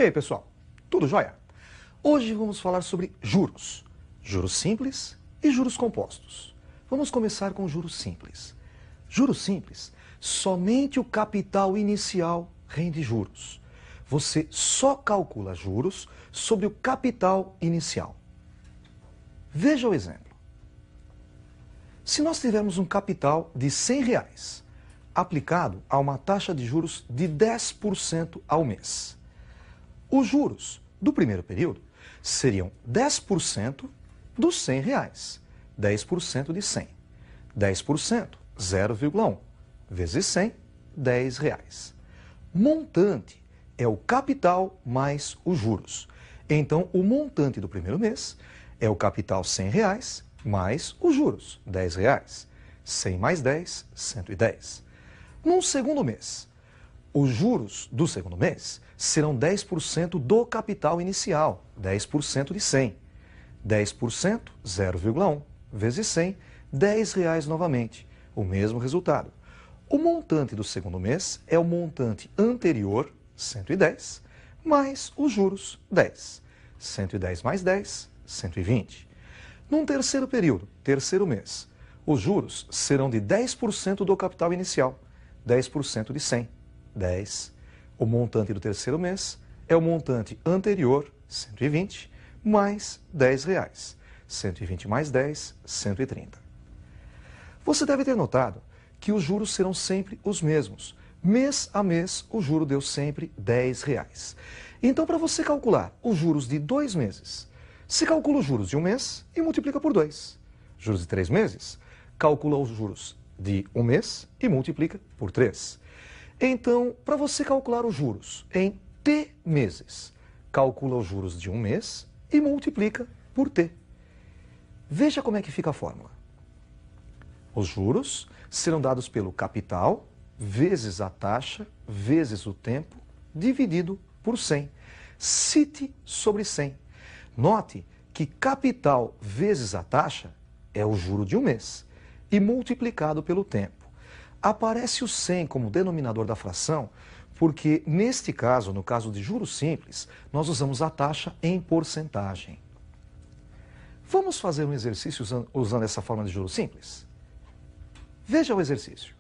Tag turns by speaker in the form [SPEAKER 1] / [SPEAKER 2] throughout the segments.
[SPEAKER 1] E aí, pessoal? Tudo jóia? Hoje vamos falar sobre juros. Juros simples e juros compostos. Vamos começar com juros simples. Juros simples, somente o capital inicial rende juros. Você só calcula juros sobre o capital inicial. Veja o exemplo. Se nós tivermos um capital de R$100 aplicado a uma taxa de juros de 10% ao mês, os juros do primeiro período seriam 10% dos R$100, 10% de 100. 10%, 0,1, vezes 100, R$10. Montante é o capital mais os juros. Então, o montante do primeiro mês é o capital R$100 mais os juros, R$10. 100 mais 10, 110. No segundo mês, os juros do segundo mês serão 10% do capital inicial, 10% de 100. 10%, 0,1, vezes 100, R$10 novamente, o mesmo resultado. O montante do segundo mês é o montante anterior, 110, mais os juros, 10. 110 mais 10, 120. Num terceiro período, terceiro mês, os juros serão de 10% do capital inicial, 10% de 100, 10. O montante do terceiro mês é o montante anterior, 120, mais R$10. 120 mais 10, 130. Você deve ter notado que os juros serão sempre os mesmos. Mês a mês, o juro deu sempre R$10. Então, para você calcular os juros de 2 meses, se calcula os juros de um mês e multiplica por 2. Juros de 3 meses, calcula os juros de um mês e multiplica por 3. Então, para você calcular os juros em T meses, calcula os juros de um mês e multiplica por T. Veja como é que fica a fórmula. Os juros serão dados pelo capital vezes a taxa vezes o tempo dividido por 100. Cite sobre 100. Note que capital vezes a taxa é o juro de um mês e multiplicado pelo tempo. Aparece o 100 como denominador da fração porque, neste caso, no caso de juros simples, nós usamos a taxa em porcentagem. Vamos fazer um exercício usando essa forma de juros simples? Veja o exercício.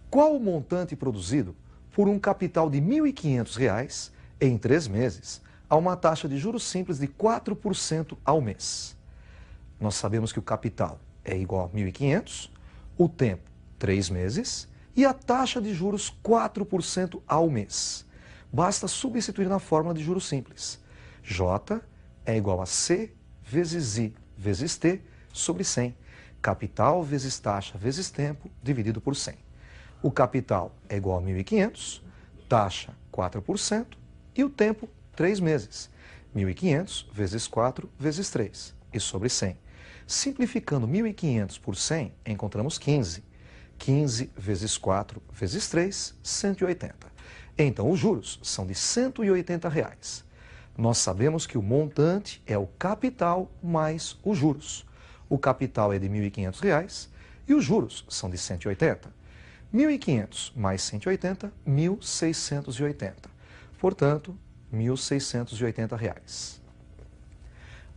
[SPEAKER 1] Qual o montante produzido por um capital de R$1.500 em 3 meses a uma taxa de juros simples de 4% ao mês? Nós sabemos que o capital é igual a 1.500, o tempo 3 meses e a taxa de juros 4% ao mês. Basta substituir na fórmula de juros simples. J é igual a C vezes I vezes T sobre 100. Capital vezes taxa vezes tempo dividido por 100. O capital é igual a 1.500, taxa 4% e o tempo 3 meses. 1.500 vezes 4 vezes 3 e sobre 100. Simplificando 1.500 por 100, encontramos 15. 15 vezes 4 vezes 3, 180. Então, os juros são de R$180. Nós sabemos que o montante é o capital mais os juros. O capital é de R$1.500 e os juros são de 180. 1.500 mais 180, 1.680. Portanto, R$1.680.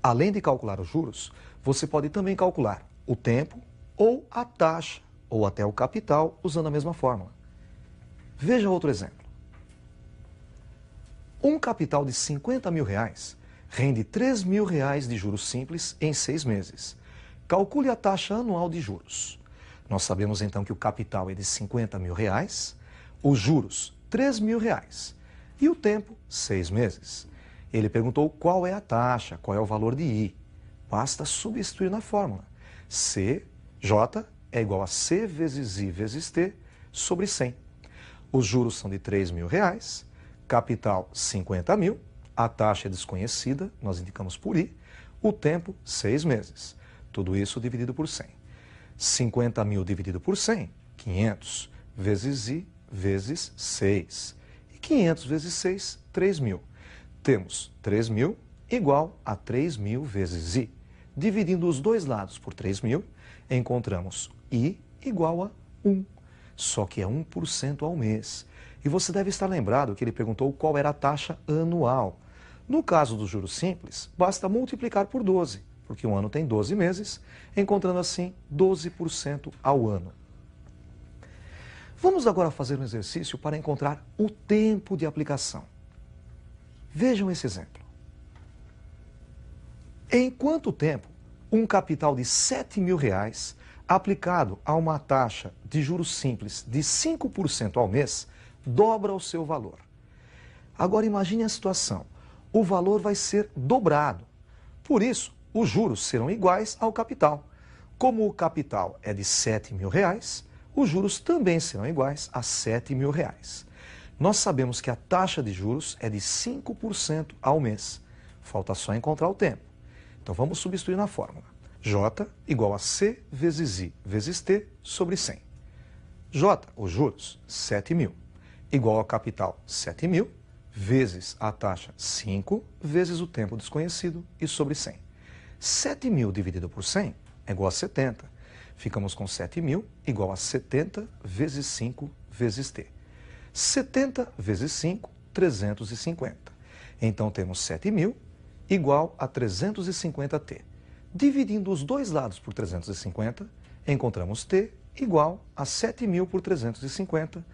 [SPEAKER 1] Além de calcular os juros, você pode também calcular o tempo ou a taxa ou até o capital usando a mesma fórmula. Veja outro exemplo. Um capital de R$50.000 rende R$3.000 de juros simples em 6 meses. Calcule a taxa anual de juros. Nós sabemos então que o capital é de R$50.000, os juros R$3.000 e o tempo 6 meses. Ele perguntou qual é a taxa, qual é o valor de I. Basta substituir na fórmula. J é igual a C vezes I vezes T sobre 100. Os juros são de R$3.000, capital 50.000, a taxa é desconhecida, nós indicamos por I, o tempo 6 meses. Tudo isso dividido por 100. 50.000 dividido por 100, 500, vezes I vezes 6. E 500 vezes 6, 3.000. Temos 3.000 igual a 3.000 vezes I. Dividindo os dois lados por 3.000, encontramos I igual a 1. Só que é 1% ao mês. E você deve estar lembrado que ele perguntou qual era a taxa anual. No caso dos juros simples, basta multiplicar por 12, porque um ano tem 12 meses, encontrando assim 12% ao ano. Vamos agora fazer um exercício para encontrar o tempo de aplicação. Vejam esse exemplo. Em quanto tempo um capital de R$7.000 aplicado a uma taxa de juros simples de 5% ao mês dobra o seu valor? Agora imagine a situação. O valor vai ser dobrado. Por isso, os juros serão iguais ao capital. Como o capital é de R$7.000, os juros também serão iguais a R$7.000. Nós sabemos que a taxa de juros é de 5% ao mês. Falta só encontrar o tempo. Então vamos substituir na fórmula. J igual a C vezes I vezes T sobre 100. J, os juros, 7.000, igual ao capital 7.000, vezes a taxa 5, vezes o tempo desconhecido e sobre 100. 7.000 dividido por 100 é igual a 70. Ficamos com 7.000 igual a 70 vezes 5 vezes T. 70 vezes 5, 350. Então temos 7.000 igual a 350T. Dividindo os dois lados por 350, encontramos T igual a 7.000 por 350,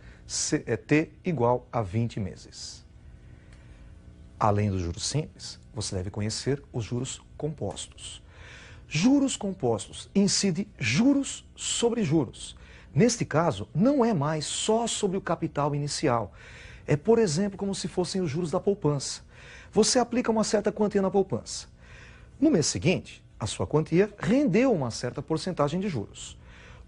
[SPEAKER 1] T igual a 20 meses. Além dos juros simples, você deve conhecer os juros compostos. Juros compostos incide juros sobre juros. Neste caso, não é mais só sobre o capital inicial. É, por exemplo, como se fossem os juros da poupança. Você aplica uma certa quantia na poupança. No mês seguinte, a sua quantia rendeu uma certa porcentagem de juros.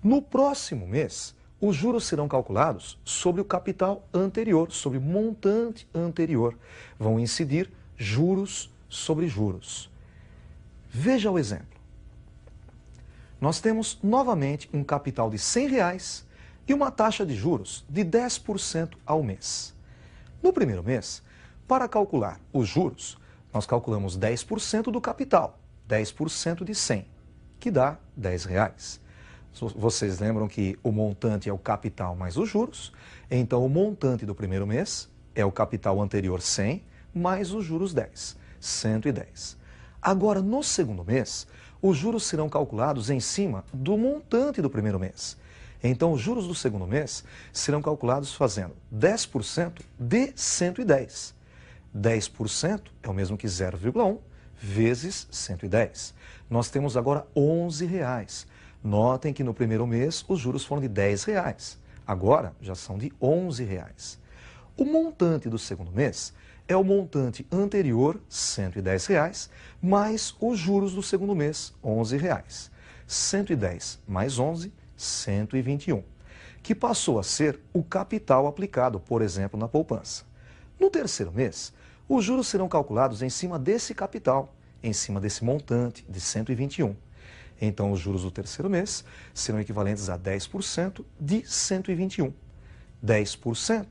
[SPEAKER 1] No próximo mês, os juros serão calculados sobre o capital anterior, sobre o montante anterior. Vão incidir juros sobre juros. Veja o exemplo. Nós temos novamente um capital de R$100 e uma taxa de juros de 10% ao mês. No primeiro mês, para calcular os juros, nós calculamos 10% do capital, 10% de 100, que dá R$10. Vocês lembram que o montante é o capital mais os juros, então o montante do primeiro mês é o capital anterior 100 mais os juros 10, 110. Agora, no segundo mês, os juros serão calculados em cima do montante do primeiro mês. Então, os juros do segundo mês serão calculados fazendo 10% de 110. 10% é o mesmo que 0,1 vezes 110. Nós temos agora R$11. Notem que no primeiro mês os juros foram de R$10. Agora já são de R$11. O montante do segundo mês é o montante anterior, R$110, mais os juros do segundo mês, R$11. 110 mais 11, 121, que passou a ser o capital aplicado, por exemplo, na poupança. No terceiro mês, os juros serão calculados em cima desse capital, em cima desse montante de 121. Então, os juros do terceiro mês serão equivalentes a 10% de 121. 10%,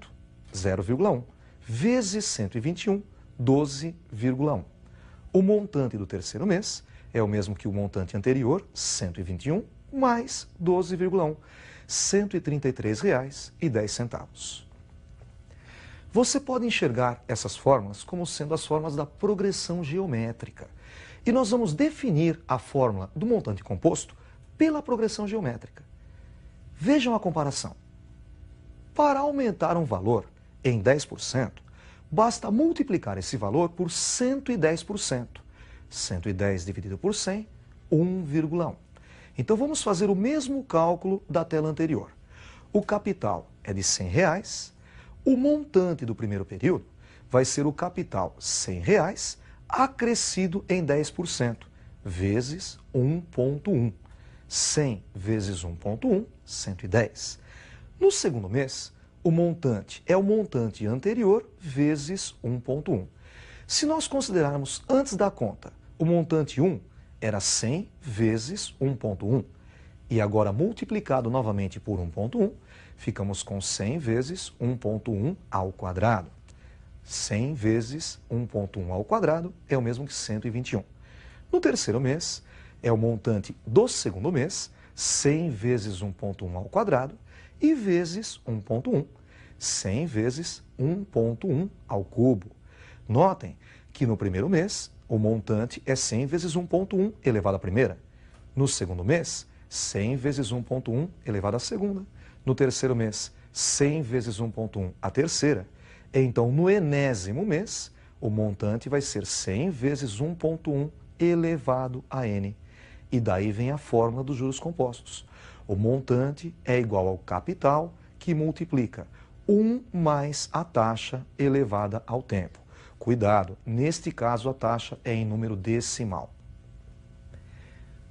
[SPEAKER 1] 0,1, vezes 121, 12,1. O montante do terceiro mês é o mesmo que o montante anterior, 121, mais 12,1, R$ 133,10. Você pode enxergar essas fórmulas como sendo as fórmulas da progressão geométrica. E nós vamos definir a fórmula do montante composto pela progressão geométrica. Vejam a comparação. Para aumentar um valor em 10%, basta multiplicar esse valor por 110%. 110 dividido por 100, 1,1. Então vamos fazer o mesmo cálculo da tela anterior. O capital é de R$100, o montante do primeiro período vai ser o capital R$100 acrescido em 10%, vezes 1,1. 100 vezes 1,1, 110. No segundo mês, o montante é o montante anterior vezes 1,1. Se nós considerarmos antes da conta, o montante 1 era 100 vezes 1,1. E agora multiplicado novamente por 1,1, ficamos com 100 vezes 1,1 ao quadrado. 100 vezes 1,1 ao quadrado é o mesmo que 121. No terceiro mês, é o montante do segundo mês, 100 vezes 1,1 ao quadrado, e vezes 1,1. 100 vezes 1,1 ao cubo. Notem que no primeiro mês, o montante é 100 vezes 1,1 elevado à primeira. No segundo mês, 100 vezes 1,1 elevado à segunda. No terceiro mês, 100 vezes 1,1 à terceira. Então, no enésimo mês, o montante vai ser 100 vezes 1,1 elevado a n. E daí vem a fórmula dos juros compostos. O montante é igual ao capital que multiplica 1 mais a taxa elevada ao tempo. Cuidado, neste caso a taxa é em número decimal.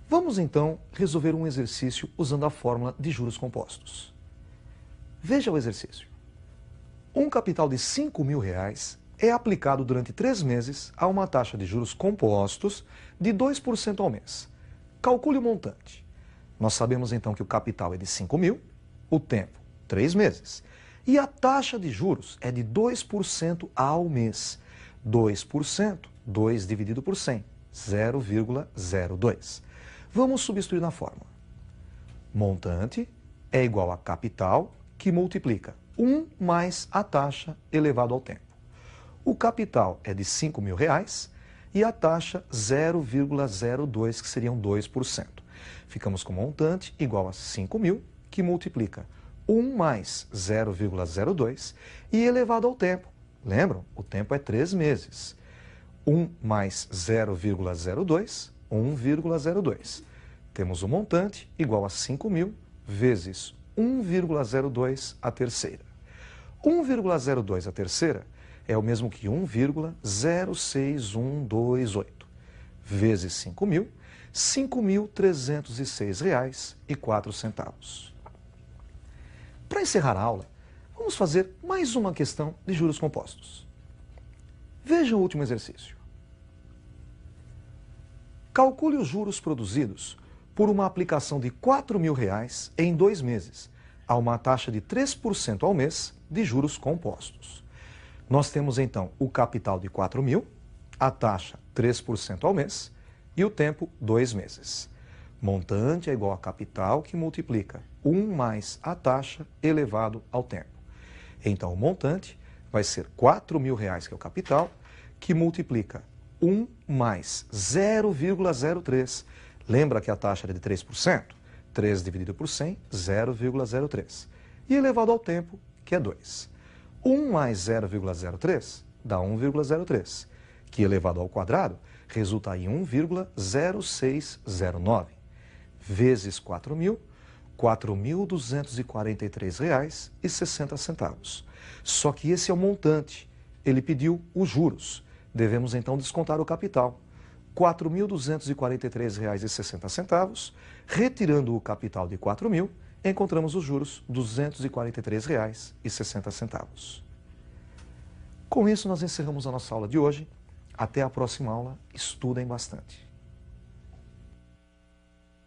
[SPEAKER 1] Vamos então resolver um exercício usando a fórmula de juros compostos. Veja o exercício. Um capital de R$5.000 é aplicado durante 3 meses a uma taxa de juros compostos de 2% ao mês. Calcule o montante. Nós sabemos então que o capital é de 5.000, o tempo, 3 meses. E a taxa de juros é de 2% ao mês. 2%, 2 dividido por 100, 0,02. Vamos substituir na fórmula. Montante é igual a capital que multiplica 1 mais a taxa elevado ao tempo. O capital é de R$5.000 e a taxa 0,02, que seriam 2%. Ficamos com montante igual a 5.000, que multiplica 1 mais 0,02 e elevado ao tempo. Lembram? O tempo é 3 meses. 1 mais 0,02, 1,02. Temos o montante igual a 5.000 vezes 1,02 a terceira. 1,02 a terceira é o mesmo que 1,06128 vezes 5.000, R$ 5.306,04. Para encerrar a aula, vamos fazer mais uma questão de juros compostos. Veja o último exercício. Calcule os juros produzidos por uma aplicação de R$4.000 em 2 meses, a uma taxa de 3% ao mês de juros compostos. Nós temos então o capital de 4.000, a taxa 3% ao mês e o tempo 2 meses. Montante é igual a capital que multiplica 1 mais a taxa elevado ao tempo. Então o montante vai ser R$4.000, que é o capital, que multiplica 1 mais 0,03. Lembra que a taxa era de 3%? 3 dividido por 100, 0,03. E elevado ao tempo, que é 2. 1 mais 0,03 dá 1,03, que elevado ao quadrado resulta em 1,0609. Vezes 4.000, R$ 4.243,60. Só que esse é o montante. Ele pediu os juros. Devemos então descontar o capital. R$ 4.243,60. Retirando o capital de 4.000, encontramos os juros, R$ 243,60. Com isso, nós encerramos a nossa aula de hoje. Até a próxima aula. Estudem bastante.